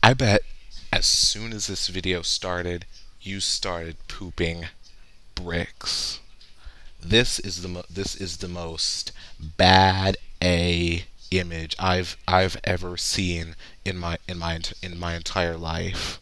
I bet as soon as this video started, you started pooping bricks. This is the most bad A image I've ever seen in my entire life.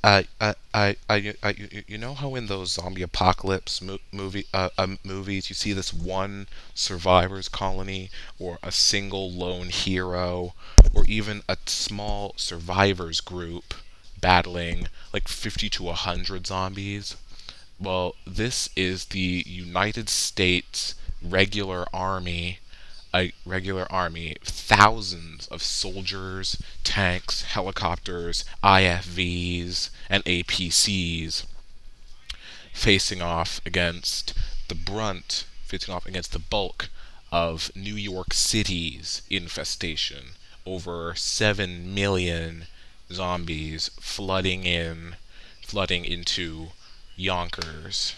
You know how in those zombie apocalypse movies you see this one survivors colony, or a single lone hero, or even a small survivors group battling like 50 to 100 zombies? Well, this is the United States regular army, thousands of soldiers, tanks, helicopters, IFVs, and APCs facing off against the bulk of New York City's infestation. Over 7 million zombies flooding into Yonkers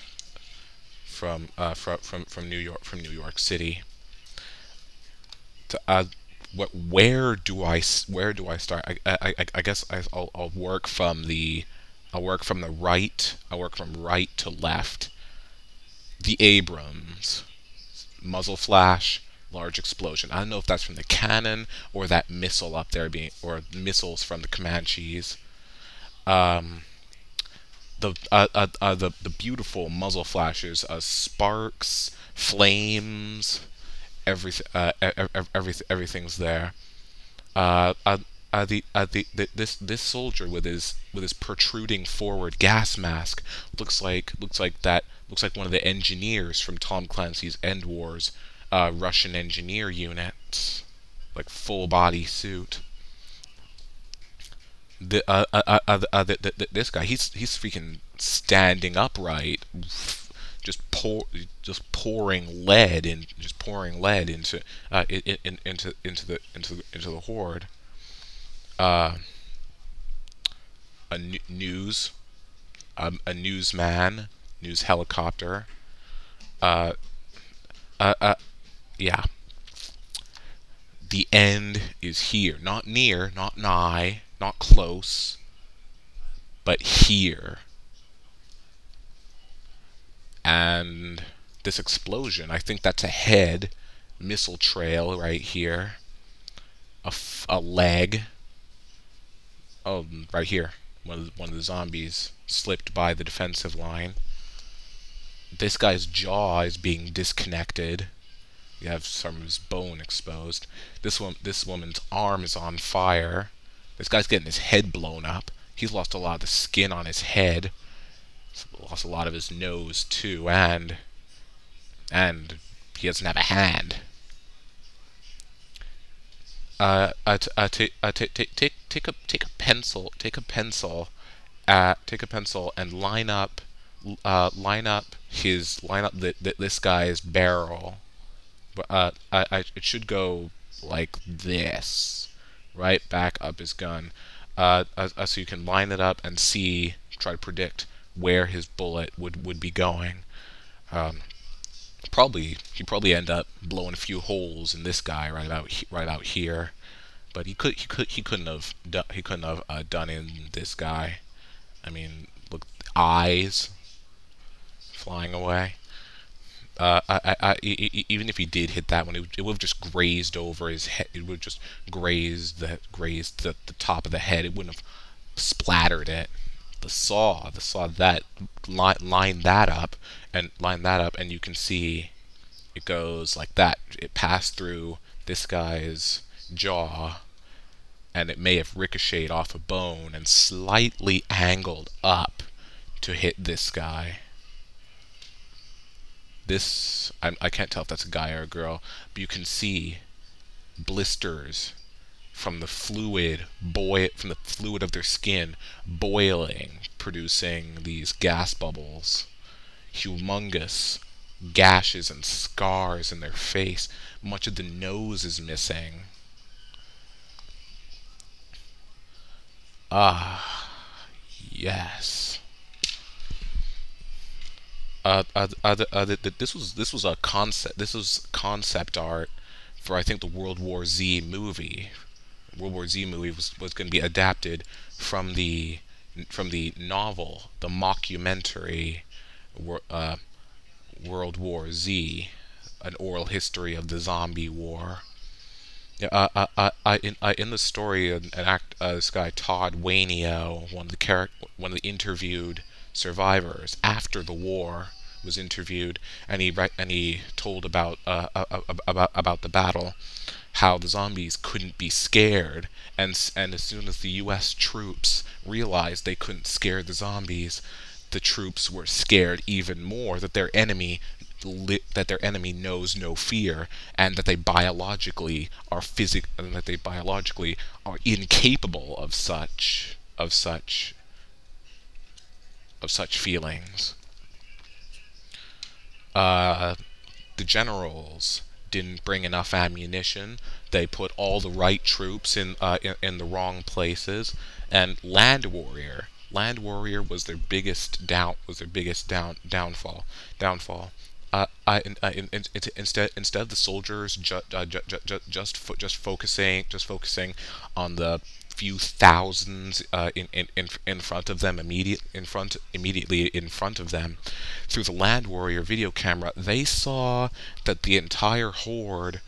from New York City. To, where do I start? I guess I'll work from the right. I'll work from right to left. The Abrams muzzle flash, large explosion. I don't know if that's from the cannon or that missile up there or missiles from the Comanches. Um, the beautiful muzzle flashes, sparks, flames, everything's there. This soldier with his protruding forward gas mask looks like one of the engineers from Tom Clancy's End Wars, Russian engineer unit, like full body suit. This guy, he's freaking standing upright, just pouring lead into the horde. Uh, a news a newsman, news helicopter. Uh, uh, uh, yeah, the end is here. Not near, not nigh, not close, but here. And this explosion, I think that's a head, missile trail right here, a leg. Oh, right here, one of the zombies slipped by the defensive line. This guy's jaw is being disconnected. You have some of his bone exposed. This woman's arm is on fire. This guy's getting his head blown up. He's lost a lot of the skin on his head. He's lost a lot of his nose too, and he doesn't have a hand. Take a pencil. Take a pencil and line up this guy's barrel. But it should go like this, right back up his gun. So you can line it up and try to predict where his bullet would be going. He'd probably end up blowing a few holes in this guy right about here, but he couldn't have done in this guy. I mean, look, eyes flying away. Even if he did hit that one, it would have just grazed over his head. It would have just grazed the top of the head. It wouldn't have splattered it. The saw that line that up, and you can see it goes like that. It passed through this guy's jaw, and it may have ricocheted off a bone and slightly angled up to hit this guy. I can't tell if that's a guy or a girl, but you can see blisters from the fluid of their skin boiling, producing these gas bubbles. Humongous gashes and scars in their face. Much of the nose is missing. Ah, yes. This was a concept. This was concept art for, I think, the World War Z movie. World War Z movie was going to be adapted from the novel, the mockumentary World War Z, an oral history of the zombie war. Yeah, in the story, this guy Todd Wainio, one of the interviewed survivors after the war, was interviewed, and he told about the battle, how the zombies couldn't be scared, and as soon as the U.S. troops realized they couldn't scare the zombies, the troops were scared even more that their enemy knows no fear, and that they biologically are incapable of such feelings. The generals didn't bring enough ammunition. They put all the right troops in the wrong places, and Land Warrior was their biggest downfall. Instead the soldiers just focusing on the few thousands in front of them, immediately in front of them. Through the Land Warrior video camera, they saw that the entire horde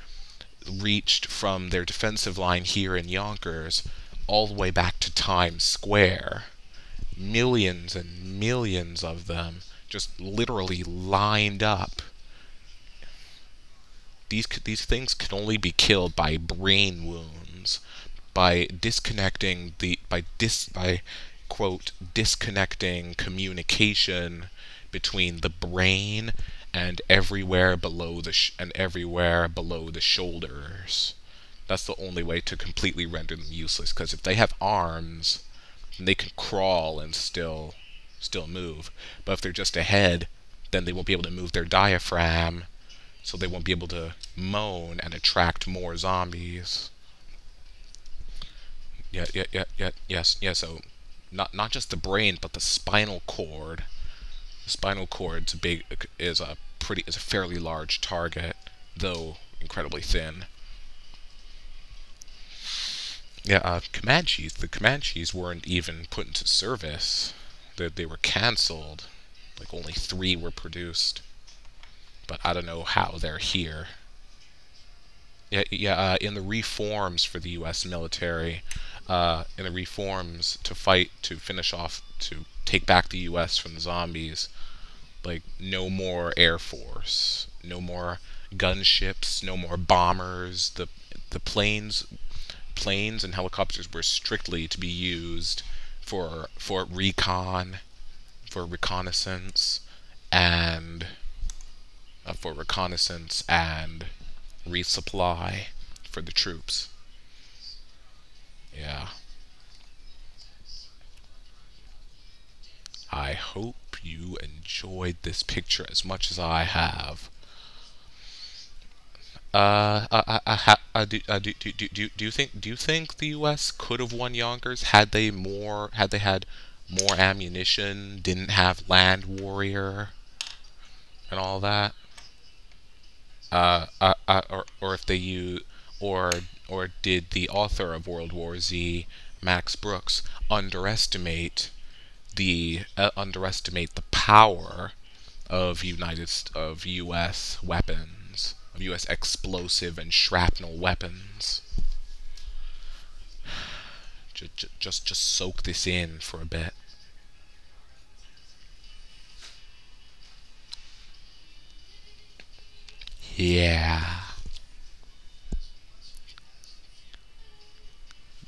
reached from their defensive line here in Yonkers all the way back to Times Square. Millions and millions of them just literally lined up. These things can only be killed by brain wounds, by quote disconnecting communication between the brain and everywhere below the shoulders. That's the only way to completely render them useless. Because if they have arms, then they can crawl and still move. But if they're just a head, then they won't be able to move their diaphragm, so they won't be able to moan and attract more zombies. Yes. So not just the brain, but the spinal cord. The spinal cord is a fairly large target, though incredibly thin. Yeah, Comanches. The Comanches weren't even put into service. They were canceled. Like, only 3 were produced. But I don't know how they're here. In the reforms for the U.S. military, in the reforms to take back the U.S. from the zombies, like, no more Air Force, no more gunships, no more bombers. The planes and helicopters were strictly to be used for reconnaissance, and resupply for the troops. Yeah. I hope you enjoyed this picture as much as I have. Do you think the U.S. could have won Yonkers had they had more ammunition, didn't have Land Warrior, and all that? Or if they or did the author of World War Z, Max Brooks, underestimate the power of U.S. weapons, of U.S. explosive and shrapnel weapons? Just soak this in for a bit. Yeah.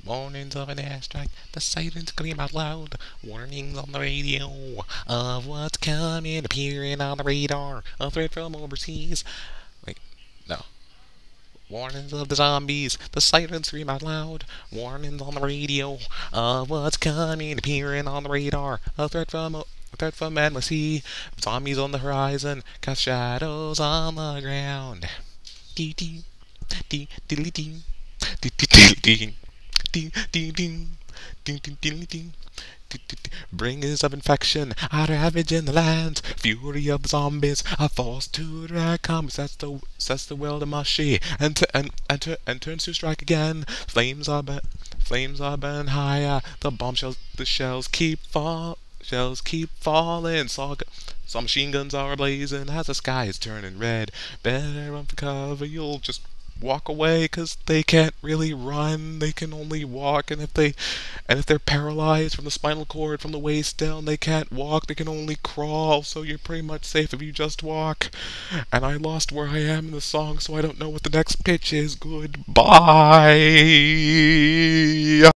Mornings of an airstrike, the sirens scream out loud. Warnings on the radio of what's coming, appearing on the radar. A threat from overseas. Wait, no. Warnings of the zombies, the sirens scream out loud. Warnings on the radio of what's coming, appearing on the radar. A threat from endless sea. Zombies on the horizon, cast shadows on the ground. Dee dee dee dee dee dee dee dee. Bringers of infection, ravage in the lands, fury of the zombies, a force to drag comes, sets the world a mushy, and turns to strike again. Flames are Flames are burning higher. The shells keep falling. Some machine guns are blazing as the sky is turning red. Better run for cover. You'll just walk away, 'cause they can't really run, they can only walk. And if they're paralyzed from the spinal cord from the waist down, they can't walk, they can only crawl. So you're pretty much safe if you just walk. And I lost where I am in the song, so I don't know what the next pitch is. Goodbye.